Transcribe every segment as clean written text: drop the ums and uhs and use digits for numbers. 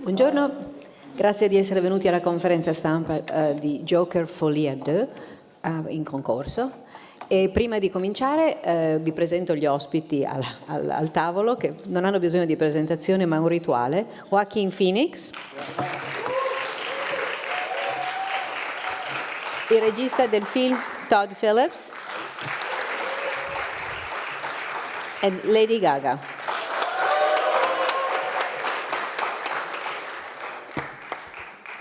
Buongiorno, grazie di essere venuti alla conferenza stampa di Joker Folie a Deux in concorso. E prima di cominciare vi presento gli ospiti al tavolo che non hanno bisogno di presentazione ma un rituale. Joaquin Phoenix, il regista del film Todd Phillips e Lady Gaga.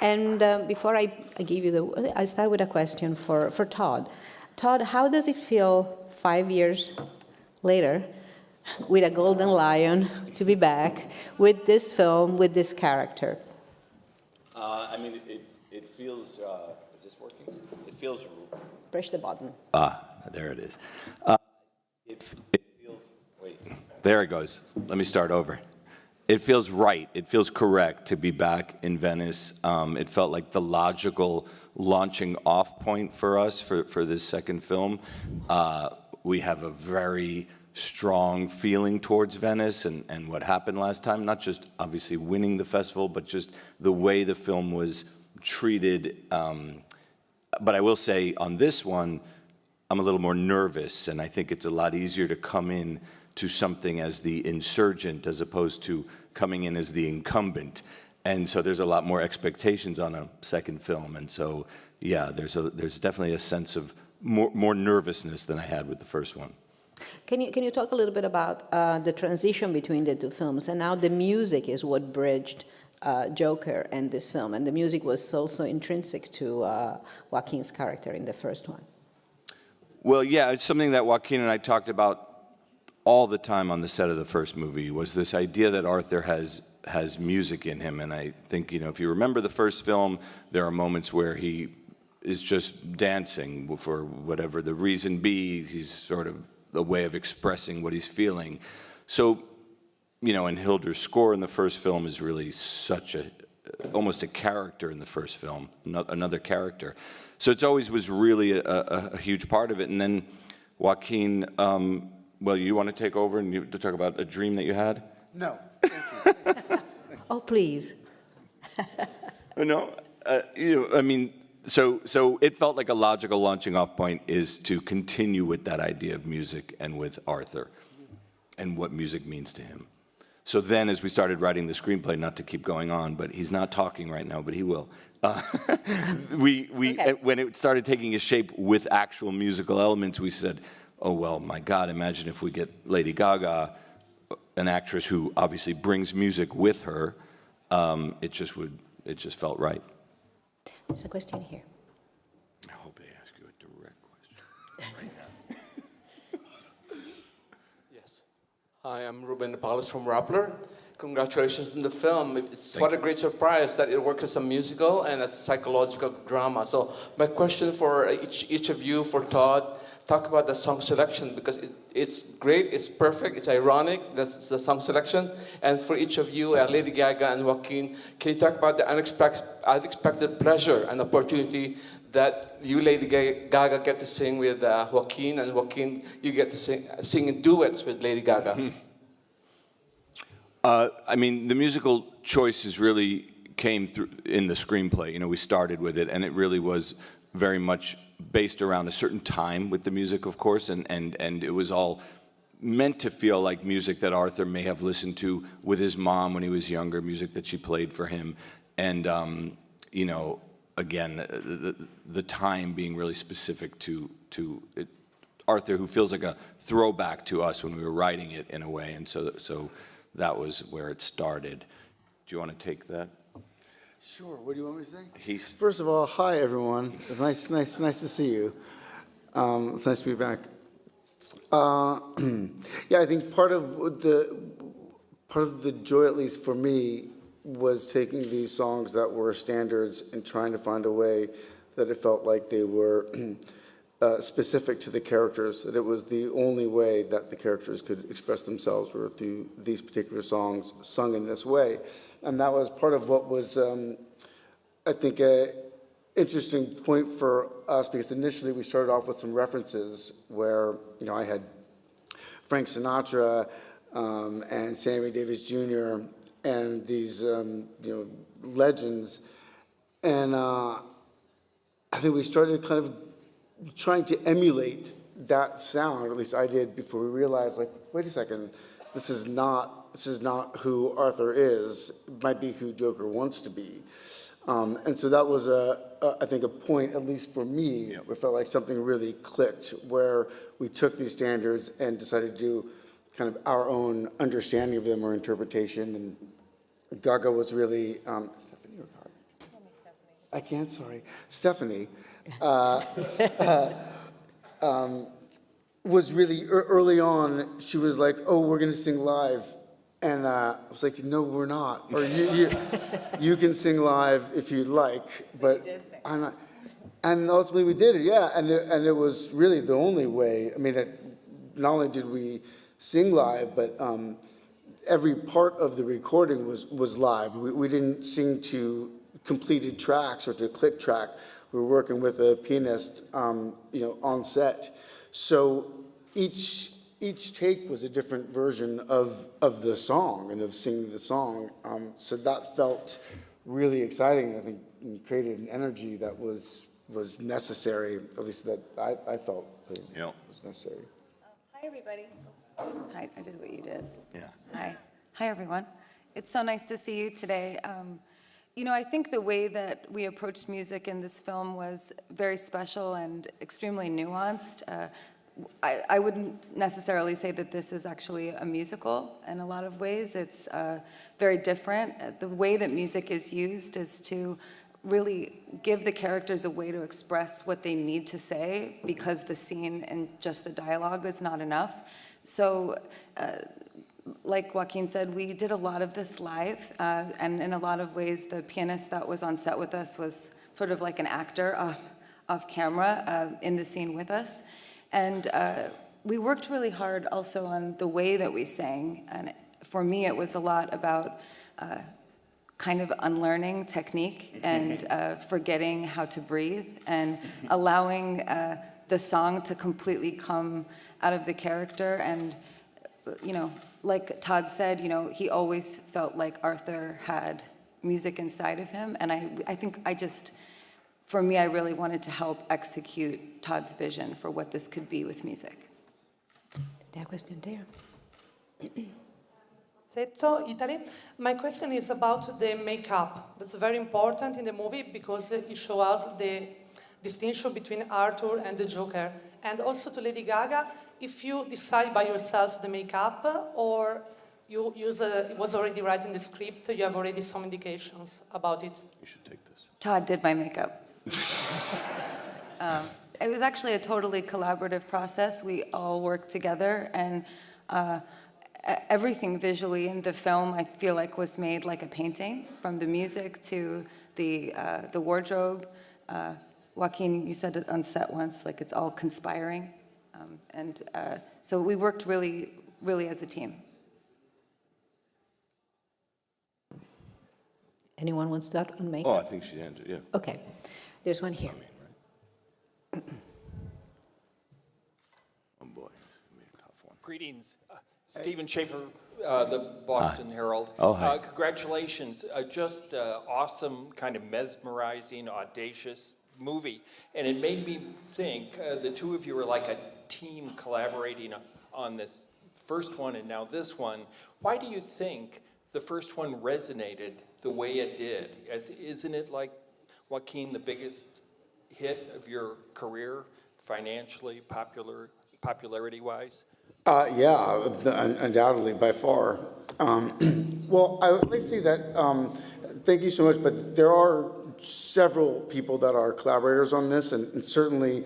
And before I give you I start with a question for Todd. Todd, how does it feel 5 years later with a Golden Lion to be back with this film, with this character? I mean, it feels, is this working? It feels... Push the button. There it is. It feels, wait, there it goes. Let me start over. It feels right. It feels correct to be back in Venice. It felt like the logical launching off point for us for this second film. We have a very strong feeling towards Venice and what happened last time, not just obviously winning the festival, but just the way the film was treated. But I will say on this one, I'm a little more nervous, and I think it's a lot easier to come in to something as the insurgent as opposed to coming in as the incumbent. And so there's a lot more expectations on a second film. And so, yeah, there's definitely a sense of more nervousness than I had with the first one. Can you talk a little bit about the transition between the two films? And now the music is what bridged Joker and this film. And the music was also intrinsic to Joaquin's character in the first one. Well, yeah, it's something that Joaquin and I talked about all the time on the set of the first movie, was this idea that Arthur has music in him. And I think, you know, if you remember the first film, there are moments where he is just dancing for whatever the reason be. He's sort of a way of expressing what he's feeling. So, you know, and Hilder's score in the first film is really such almost a character in the first film, another character. So it always was really a huge part of it. And then Joaquin, well, you want to take over and to talk about a dream that you had? No, thank you. Oh, please. No, I mean, so it felt like a logical launching off point is to continue with that idea of music and with Arthur and what music means to him. So then as we started writing the screenplay, not to keep going on, but he's not talking right now, but he will. Okay. When it started taking a shape with actual musical elements, we said, oh, well, my God, imagine if we get Lady Gaga, an actress who obviously brings music with her, it just felt right. There's a question here. I hope they ask you a direct question right now. Yes. Hi, I'm Ruben Paulus from Rappler. Congratulations on the film. It's what a great surprise that it works as a musical and as a psychological drama. So my question for each of you, for Todd, talk about the song selection, because it's great, it's perfect, it's ironic, that's the song selection. And for each of you, Lady Gaga and Joaquin, can you talk about the unexpected pleasure and opportunity that you, Lady Gaga, get to sing with Joaquin, and Joaquin, you get to sing in duets with Lady Gaga? I mean, the musical choices really came through in the screenplay. You know, we started with it, and it really was very much based around a certain time with the music, of course, and it was all meant to feel like music that Arthur may have listened to with his mom when he was younger, music that she played for him. And, you know, again, the time being really specific to it, Arthur, who feels like a throwback to us when we were writing it in a way. And so that was where it started. Do you want to take that? Sure. What do you want me to say? First First of all, hi everyone. Nice to see you. It's nice to be back. Yeah, I think part of the joy, at least for me, was taking these songs that were standards and trying to find a way that it felt like they were specific to the characters, that it was the only way that the characters could express themselves were through these particular songs sung in this way. And that was part of what was, I think, an interesting point for us, because initially we started off with some references where, you know, I had Frank Sinatra and Sammy Davis Jr. and these legends, and I think we started kind of trying to emulate that sound, or at least I did, before we realized, like, wait a second, this is not who Arthur is. It might be who Joker wants to be. And so that was, I think, a point, at least for me, where it felt like something really clicked, where we took these standards and decided to do kind of our own understanding of them or interpretation. And Gaga was really, Stephanie or Gaga? I can't, sorry. Stephanie was really, early on, she was like, oh, we're going to sing live. And I was like, no, we're not. Or you can sing live if you'd like, but I'm not. And ultimately we did it, yeah. And it was really the only way. I mean, not only did we sing live, but every part of the recording was live. We didn't sing to completed tracks or to click track. We were working with a pianist, on set. So each take was a different version of the song and of singing the song. So that felt really exciting. I think it created an energy that was necessary, at least that I felt was necessary. Hi, everybody. Hi, I did what you did. Yeah. Hi, everyone. It's so nice to see you today. I think the way that we approached music in this film was very special and extremely nuanced. I wouldn't necessarily say that this is actually a musical in a lot of ways. It's very different. The way that music is used is to really give the characters a way to express what they need to say, because the scene and just the dialogue is not enough. So, like Joaquin said, we did a lot of this live, and in a lot of ways, the pianist that was on set with us was sort of like an actor off camera in the scene with us. And we worked really hard also on the way that we sang. And for me, it was a lot about kind of unlearning technique and forgetting how to breathe and allowing the song to completely come out of the character. And, like Todd said, he always felt like Arthur had music inside of him. And I think for me, I really wanted to help execute Todd's vision for what this could be with music. There, question there. Italy. My question is about the makeup. That's very important in the movie because it shows us the distinction between Arthur and the Joker. And also to Lady Gaga, if you decide by yourself the makeup, or you use it was already right in the script, you have already some indications about it. You should take this. Todd did my makeup. It was actually a totally collaborative process. We all worked together, and everything visually in the film, I feel like, was made like a painting, from the music to the wardrobe. Joaquin, you said it on set once, like it's all conspiring. So we worked really, really as a team. Anyone wants to start on makeup? Oh, I think she ended, yeah. Okay, there's one here. Right? Oh, boy, it's gonna be a tough one. Greetings. Stephen Schaefer, the Boston Herald. Oh, hi. Congratulations. Just awesome, kind of mesmerizing, audacious movie. And it made me think the two of you are like a team collaborating on this first one and now this one. Why do you think the first one resonated the way it did? Isn't it, like, Joaquin, the biggest hit of your career, financially, popularity-wise? Yeah, undoubtedly, by far. Well, I would like to say that, thank you so much, but there are several people that are collaborators on this, and certainly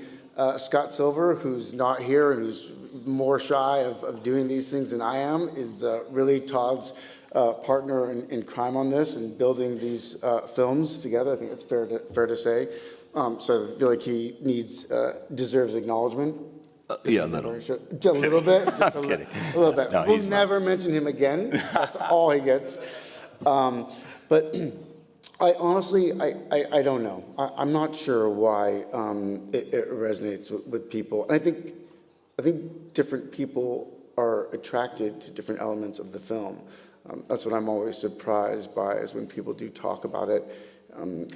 Scott Silver, who's not here and who's more shy of doing these things than I am, is really Todd's partner in crime on this and building these films together. I think it's fair to say. So I feel like he deserves acknowledgement. Yeah, a little. Just a little bit. Just a little bit. No, we'll never mention him again. That's all he gets. But I honestly, I don't know. I'm not sure why it resonates with people. And I think different people are attracted to different elements of the film. That's what I'm always surprised by, is when people do talk about it.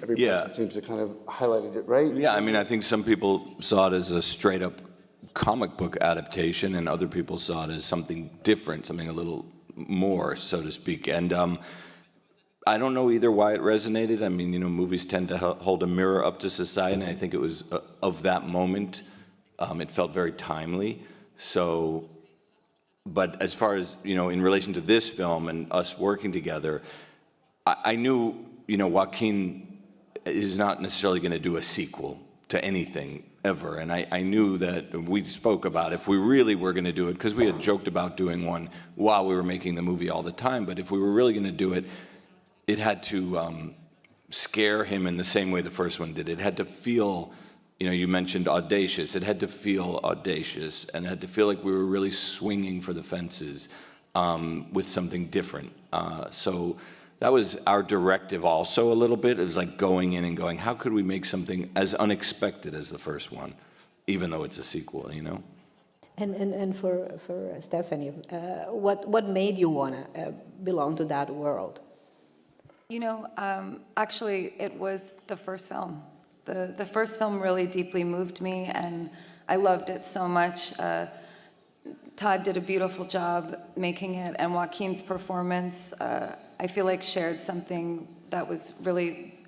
Every Yeah. person seems to kind of highlighted it, right? Yeah, I mean, I think some people saw it as a straight-up comic book adaptation, and other people saw it as something different, something a little more, so to speak. And I don't know either why it resonated. I mean, movies tend to hold a mirror up to society, and I think it was of that moment. It felt very timely. So, but as far as, in relation to this film and us working together, I knew, Joaquin is not necessarily going to do a sequel to anything ever. And I knew that we spoke about if we really were going to do it, because we had joked about doing one while we were making the movie all the time, but if we were really going to do it, it had to scare him in the same way the first one did. It had to feel, you mentioned audacious. It had to feel audacious, and it had to feel like we were really swinging for the fences with something different. So that was our directive also a little bit. It was like going in and going, how could we make something as unexpected as the first one, even though it's a sequel, And for Stephanie, what made you want to belong to that world? Actually, it was the first film. The first film really deeply moved me, and I loved it so much. Todd did a beautiful job making it, and Joaquin's performance, I feel like, shared something that was really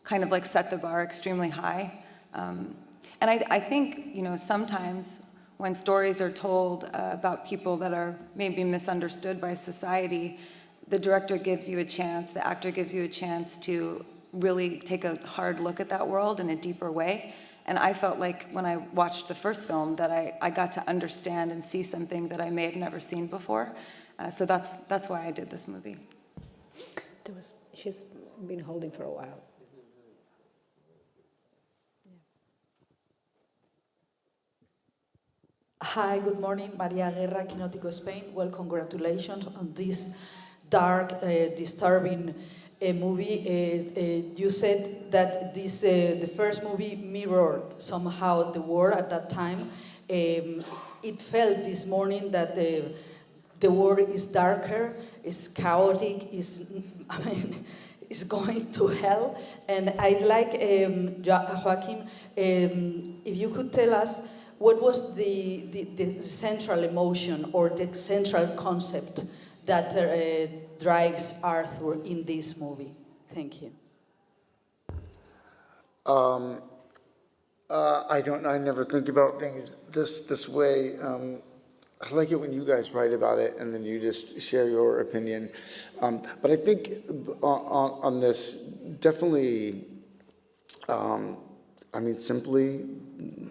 kind of like set the bar extremely high. And I think, sometimes when stories are told about people that are maybe misunderstood by society, the director gives you a chance, the actor gives you a chance to really take a hard look at that world in a deeper way. And I felt like when I watched the first film that I got to understand and see something that I may have never seen before. So that's why I did this movie. She's been holding for a while. Hi, good morning. Maria Guerra, Quinótico, Spain. Well, congratulations on this dark, disturbing movie. You said that the first movie mirrored somehow the war at that time. It felt this morning that the war is darker, is chaotic, is going to hell. And I'd like, Joaquin, if you could tell us what was the central emotion or the central concept that drives Arthur in this movie? Thank you. I never think about things this way. I like it when you guys write about it and then you just share your opinion. But I think on this, definitely, simply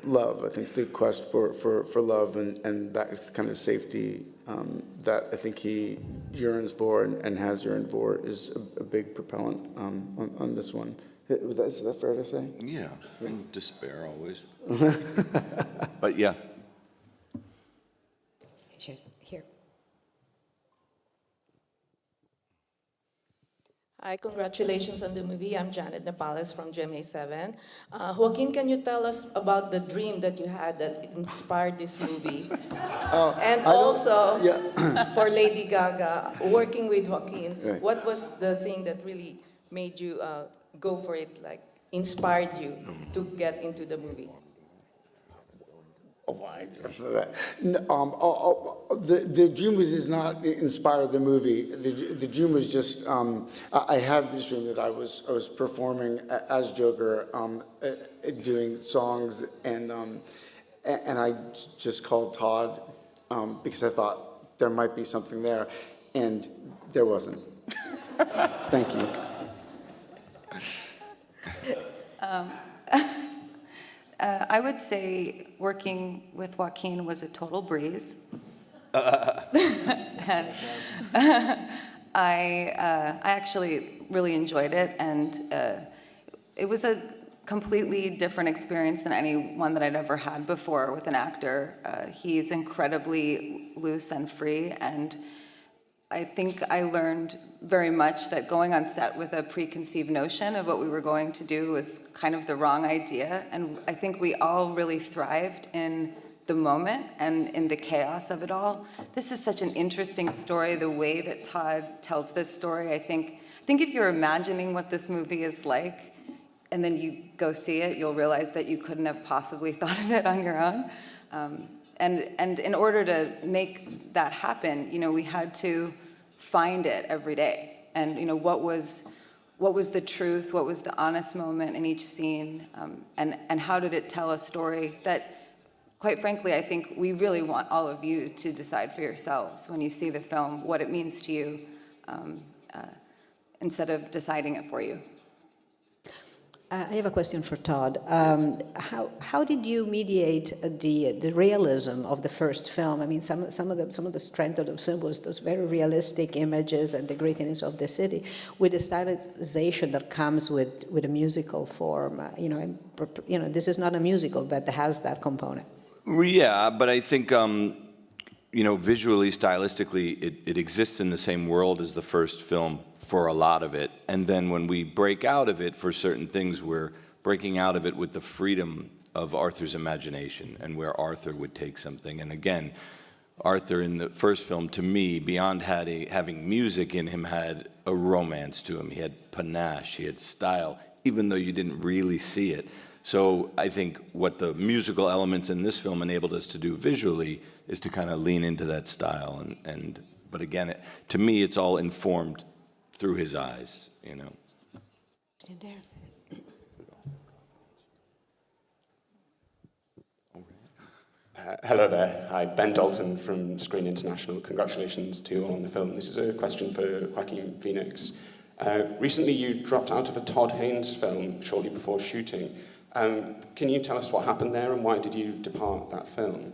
love. I think the quest for love and that kind of safety that I think he yearns for and has yearned for is a big propellant on this one. Is that fair to say? Yeah, and despair always. But yeah. Here. Hi, congratulations on the movie. I'm Janet Napales from GMA7. Joaquin, can you tell us about the dream that you had that inspired this movie? And also, for Lady Gaga, working with Joaquin, Right. what was the thing that really made you go for it, like inspired you to get into the movie? The dream was not inspired the movie. The dream was just I had this dream that I was performing as Joker, doing songs, and I just called Todd because I thought there might be something there, and there wasn't. Thank you. I would say working with Joaquin was a total breeze. I actually really enjoyed it, and it was a completely different experience than any one that I'd ever had before with an actor. He's incredibly loose and free, and I think I learned very much that going on set with a preconceived notion of what we were going to do was kind of the wrong idea, and I think we all really thrived in the moment and in the chaos of it all. This is such an interesting story, the way that Todd tells this story. I think if you're imagining what this movie is like, and then you go see it, you'll realize that you couldn't have possibly thought of it on your own. And in order to make that happen, we had to find it every day. And what was the truth? What was the honest moment in each scene? And how did it tell a story that, quite frankly, I think we really want all of you to decide for yourselves when you see the film what it means to you, instead of deciding it for you. I have a question for Todd. How did you mediate the realism of the first film? I mean, some of the strength of the film was those very realistic images and the greatness of the city, with the stylization that comes with a musical form. This is not a musical, but it has that component. Yeah, but I think visually, stylistically, it exists in the same world as the first film for a lot of it. And then when we break out of it for certain things, we're breaking out of it with the freedom of Arthur's imagination and where Arthur would take something. And again, Arthur in the first film, to me, beyond having music in him, had a romance to him. He had panache, he had style, even though you didn't really see it. So I think what the musical elements in this film enabled us to do visually is to kind of lean into that style. But again, to me, it's all informed through his eyes, Hello there. Hi, Ben Dalton from Screen International. Congratulations to you all on the film. This is a question for Joaquin Phoenix. Recently, you dropped out of a Todd Haynes film shortly before shooting. Can you tell us what happened there and why did you depart that film?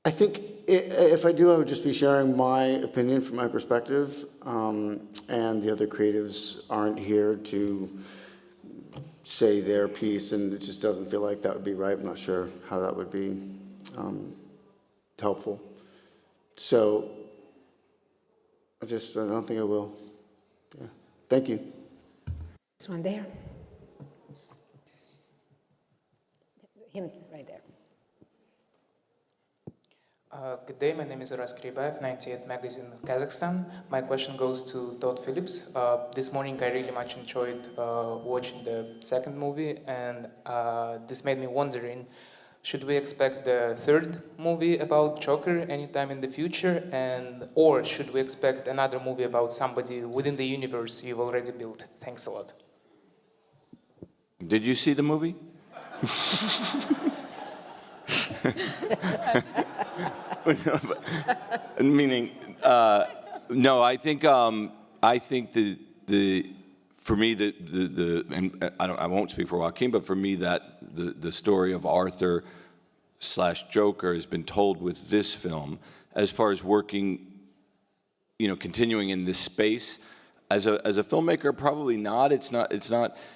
I think if I do, I would just be sharing my opinion from my perspective, and the other creatives aren't here to say their piece, and it just doesn't feel like that would be right. I'm not sure how that would be helpful. So I don't think I will. Yeah. Thank you. This one there. Him right there. Good day, my name is Uras Kribaev, 98 Magazine of Kazakhstan. My question goes to Todd Phillips. This morning I really much enjoyed watching the second movie, and this made me wondering, should we expect the third movie about Joker anytime in the future, or should we expect another movie about somebody within the universe you've already built? Thanks a lot. Did you see the movie? Meaning, no. I think for me and I won't speak for Joaquin, but for me that the story of Arthur / Joker has been told with this film. As far as working, continuing in this space. As a filmmaker, probably not. It's not.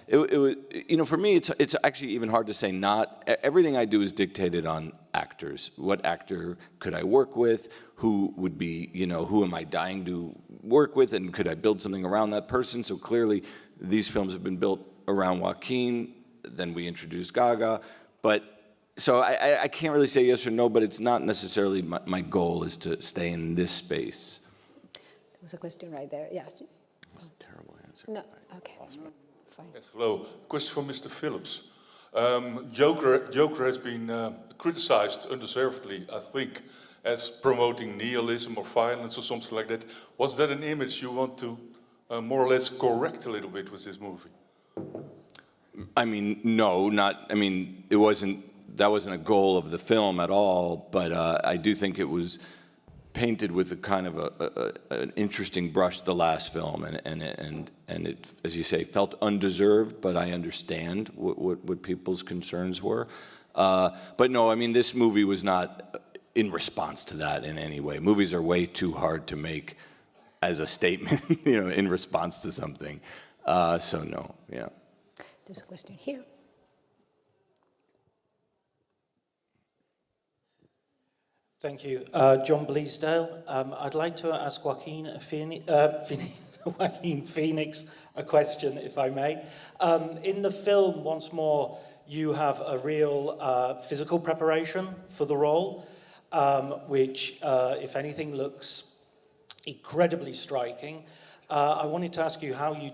For me, it's actually even hard to say not. Everything I do is dictated on actors. What actor could I work with? Who would be, who am I dying to work with? And could I build something around that person? So clearly, these films have been built around Joaquin. Then we introduced Gaga. So I can't really say yes or no, but it's not necessarily my goal is to stay in this space. There was a question right there. Yeah. Terrible answer. No, okay. Fine. Yes, hello. Question for Mr. Phillips. Joker has been criticized undeservedly, I think, as promoting nihilism or violence or something like that. Was that an image you want to more or less correct a little bit with this movie? I mean, no, not. I mean, it wasn't. That wasn't a goal of the film at all. But I do think it was painted with a kind of an interesting brush, the last film, and it, as you say, felt undeserved. But I understand what people's concerns were. But no, I mean, this movie was not in response to that in any way. Movies are way too hard to make as a statement, in response to something. So no, yeah. There's a question here. Thank you. John Bleasdale. I'd like to ask Joaquin Phoenix a question, if I may. In the film, once more, you have a real physical preparation for the role, which, if anything, looks incredibly striking. I wanted to ask you how you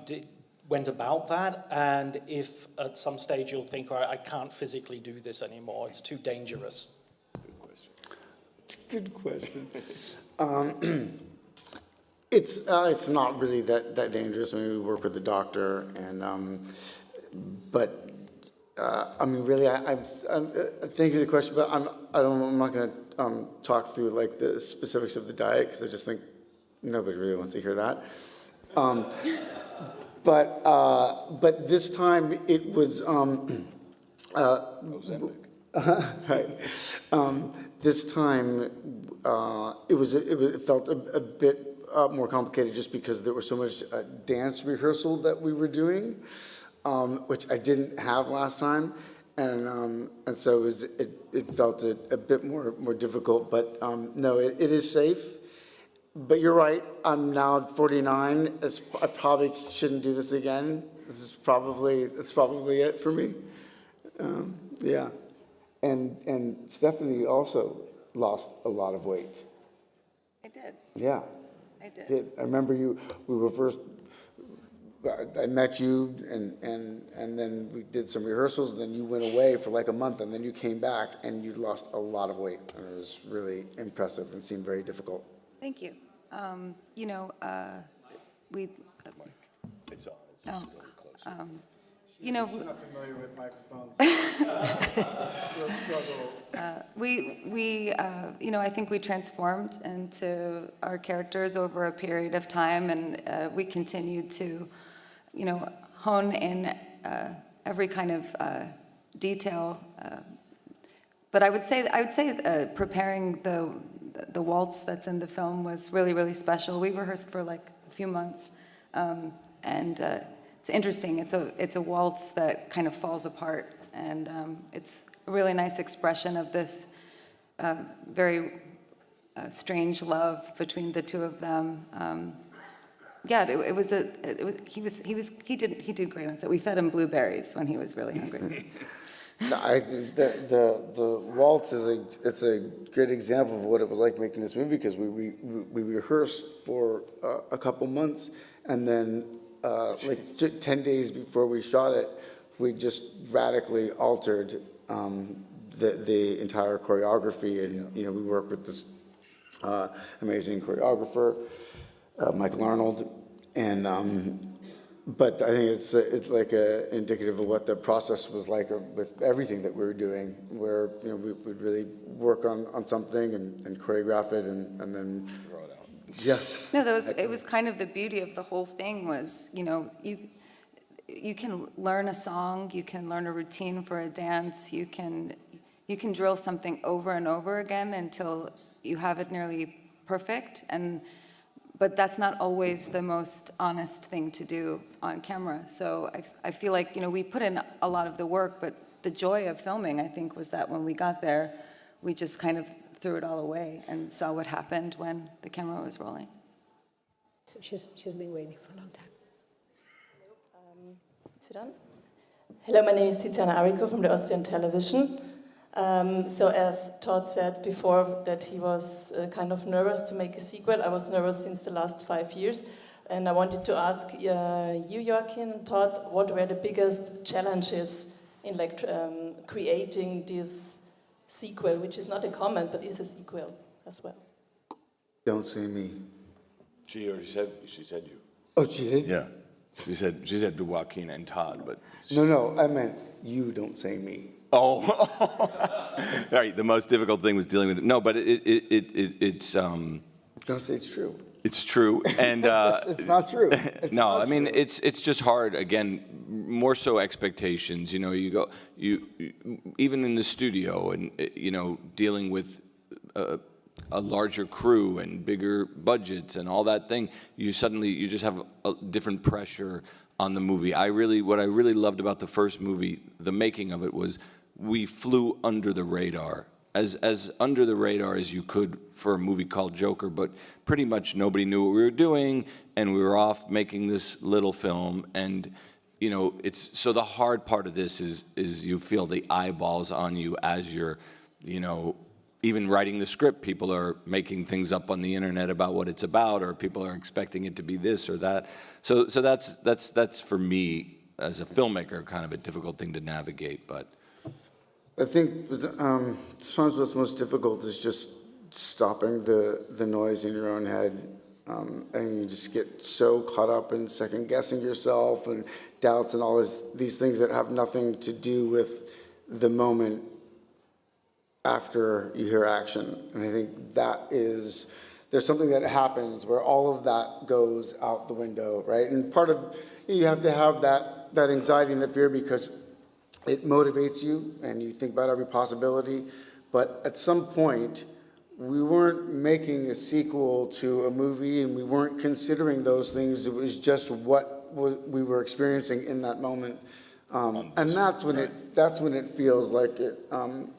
went about that, and if at some stage you'll think, all right, I can't physically do this anymore, it's too dangerous. Good question. It's not really that dangerous. I mean, we work with the doctor, and but I mean, really, I'm thank you for the question, but I'm not going to talk through like the specifics of the diet because I just think nobody really wants to hear that. But this time it was right. This time it felt a bit more complicated just because there was so much dance rehearsal that we were doing, which I didn't have last time, and so it felt a bit more difficult. But no, it is safe. But you're right. I'm now 49. I probably shouldn't do this again. It's probably it for me. Yeah. And Stephanie also lost a lot of weight. I did. Yeah. I did. I remember we were first, I met you and then we did some rehearsals, and then you went away for like a month, and then you came back and you lost a lot of weight. And it was really impressive and seemed very difficult. Thank you. We... It's on. Oh. She's not familiar with microphones. I think we transformed into our characters over a period of time, and we continued to, hone in every kind of detail. But I would say preparing the waltz that's in the film was really, really special. We rehearsed for like a few months, and it's interesting. It's a waltz that kind of falls apart, and it's a really nice expression of this very strange love between the two of them. He did great on set. We fed him blueberries when he was really hungry. No, I think the waltz it's a great example of what it was like making this movie, because we rehearsed for a couple months, and then like 10 days before we shot it, we just radically altered the entire choreography, and we worked with this amazing choreographer, Michael Arnold, and but I think it's like indicative of what the process was like with everything that we were doing, where we would really work on something and choreograph it and then throw it out. Yeah. No, it was kind of the beauty of the whole thing was, you can learn a song, you can learn a routine for a dance, you can drill something over and over again until you have it nearly perfect, but that's not always the most honest thing to do on camera. So I feel like, we put in a lot of the work, but the joy of filming, I think, was that when we got there, we just kind of threw it all away and saw what happened when the camera was rolling. So she's been waiting for a long time. Is it on? Hello, my name is Tiziana Arico from the Austrian Television. So as Todd said before that he was kind of nervous to make a sequel, I was nervous since the last 5 years. And I wanted to ask you, Joaquin and Todd, what were the biggest challenges in creating this sequel, which is not a comment, but is a sequel as well? Don't say me. She already said, she said you. Oh, she did? Yeah. She said Joaquin and Todd, but... No, I meant you don't say me. Oh, right. The most difficult thing was dealing with it. No, but it's. Don't say it's true. It's true, and it's not true. It's no, not I mean true. it's just hard. Again, more so expectations. You even in the studio, and dealing with a larger crew and bigger budgets and all that thing. You just have a different pressure on the movie. What I really loved about the first movie, the making of it, was we flew under the radar as under the radar as you could for a movie called Joker, but pretty much nobody knew what we were doing, and we were off making this little film, and you know, it's so the hard part of this is you feel the eyeballs on you as you're, you know, even writing the script. People are making things up on the internet about what it's about, or people are expecting it to be this or that. So that's for me as a filmmaker kind of a difficult thing to navigate. But I think sometimes what's most difficult is just stopping the noise in your own head. And you just get so caught up in second guessing yourself and doubts and all these things that have nothing to do with the moment after you hear action. And I think there's something that happens where all of that goes out the window, right? And part of, you have to have that anxiety and that fear because it motivates you and you think about every possibility. But at some point, we weren't making a sequel to a movie and we weren't considering those things. It was just what we were experiencing in that moment. And that's when it feels like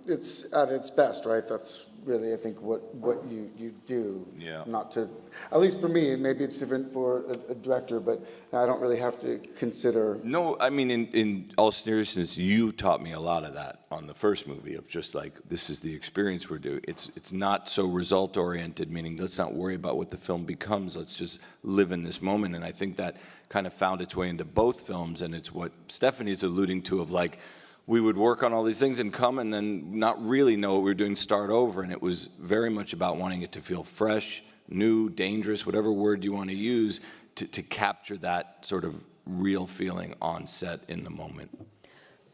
it's at its best, right? That's really, I think, what you do. Yeah. Not to, at least for me, maybe it's different for a director, but I don't really have to consider. no, I mean, in all seriousness, you taught me a lot of that on the first movie of just like, this is the experience we're doing. It's not so result-oriented, meaning let's not worry about what the film becomes. Let's just live in this moment. And I think that kind of found its way into both films, and it's what Stephanie's alluding to of like, we would work on all these things and come and then not really know what we were doing, start over. And it was very much about wanting it to feel fresh, new, dangerous, whatever word you want to use, to capture that sort of real feeling on set in the moment.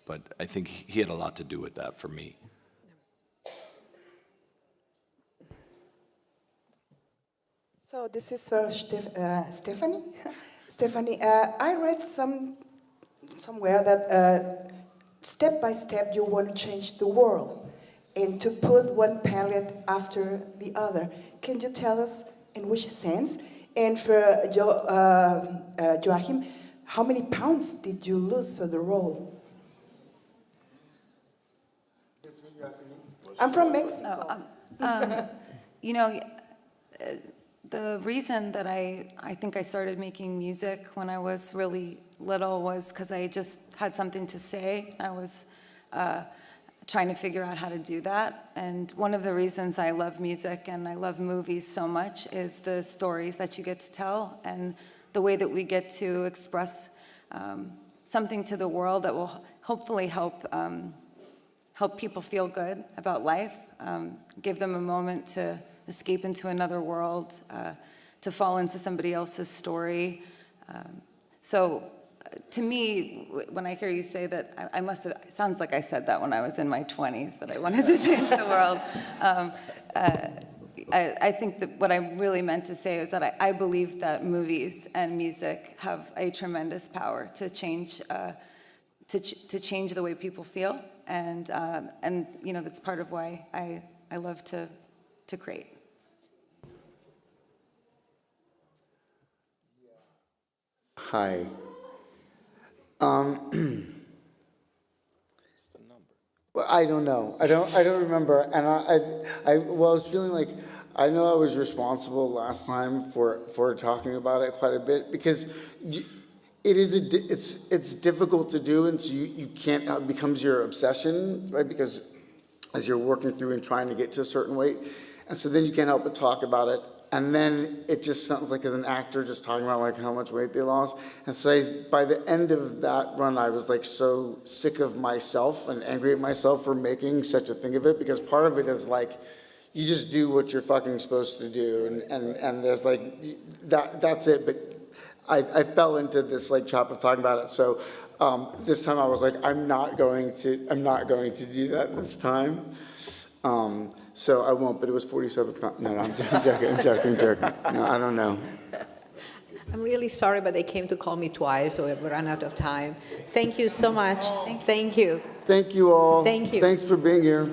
But I think he had a lot to do with that for me. So this is for Stephanie. Stephanie, I read somewhere that step by step you want to change the world and to put one palette after the other. Can you tell us in which sense? And for Joaquin, how many pounds did you lose for the role? I'm from Mexico. You know, the reason that I think I started making music when I was really little was because I just had something to say. I was trying to figure out how to do that. And one of the reasons I love music and I love movies so much is the stories that you get to tell and the way that we get to express something to the world that will hopefully help people feel good about life, give them a moment to escape into another world, to fall into somebody else's story. So to me, when I hear you say that, I must have, it sounds like I said that when I was in my 20s, that I wanted to change the world. I think that what I really meant to say is that I believe that movies and music have a tremendous power to change the way people feel, and you know, that's part of why I love to create. Hi. Well, I don't know. I don't remember. And I was feeling like I know I was responsible last time for talking about it quite a bit because it's difficult to do, and so you can't. It becomes your obsession, right? Because as you're working through and trying to get to a certain weight, and so then you can't help but talk about it. And then it just sounds like as an actor just talking about like how much weight they lost. And so by the end of that run, I was like so sick of myself and angry at myself for making such a thing of it, because part of it is like, you just do what you're fucking supposed to do. And there's like, that's it. But I fell into this like trap of talking about it. So this time I was like, I'm not going to do that this time. So I won't, but it was 47 pounds. No, I'm joking. No, I don't know. I'm really sorry, but they came to call me twice, so we ran out of time. Thank you so much. Thank you. Thank you all. Thank you. Thanks for being here.